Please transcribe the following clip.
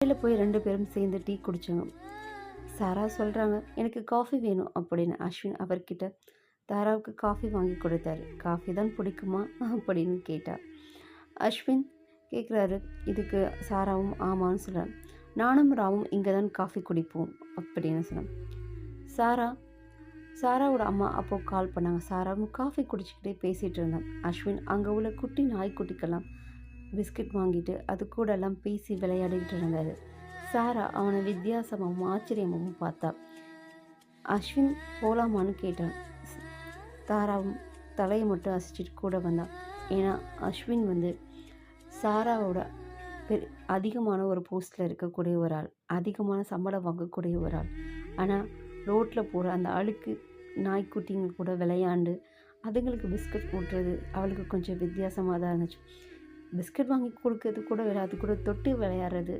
கடையில போய் 2 பேரும் சேர்ந்து டீ குடிச்சாங்க. சாரா சொல்றாங்க, "எனக்கு காஃபி வேணும்" அப்படின்னு. அஸ்வின் அவர்கிட்ட தாராவுக்கு காஃபி வாங்கி கொடுத்தாரு. "காஃபி தான் பிடிக்குமா?" அப்படின்னு கேட்டா. அஸ்வின் கேட்குறாரு. இதுக்கு சாராவும் ஆமான்னு சொல்றாரு. "நானும் ராவும் இங்கே தான் காஃபி குடிப்போம்" அப்படின்னு சொன்னாங்க. சாரா சாராவோட அம்மா அப்போ கால் பண்ணாங்க. சாராவும் காஃபி குடிச்சிக்கிட்டே பேசிகிட்டு இருந்தான். அஸ்வின் அங்கே உள்ள குட்டி நாய்க்குட்டிக்கெல்லாம் பிஸ்கட் வாங்கிட்டு அது கூட எல்லாம் பேசி விளையாடிக்கிட்டு இருந்தாரு. சாரா அவனை வித்தியாசமாகவும் ஆச்சரியமாகவும் பார்த்தா. அஸ்வின் போலாமான்னு கேட்டான். தாராவும் தலையை மட்டும் அசைச்சிட்டு கூட வந்தான். ஏன்னா அஸ்வின் சாராவோட அதிகமான ஒரு போஸ்ட்டில் இருக்கக்கூடிய ஒரு ஆள், அதிகமான சம்பளம் வாங்கக்கூடிய ஒரு ஆள். ஆனால் ரோட்டில் போகிற அந்த அழுக்கு நாய்க்குட்டிங்க கூட விளையாண்டு அதுங்களுக்கு பிஸ்கட் ஊட்டுறது அவளுக்கு கொஞ்சம் வித்தியாசமாக தான் இருந்துச்சு. பிஸ்கட் வாங்கி கொடுக்கறது கூட அது கூட தொட்டு விளையாடுறது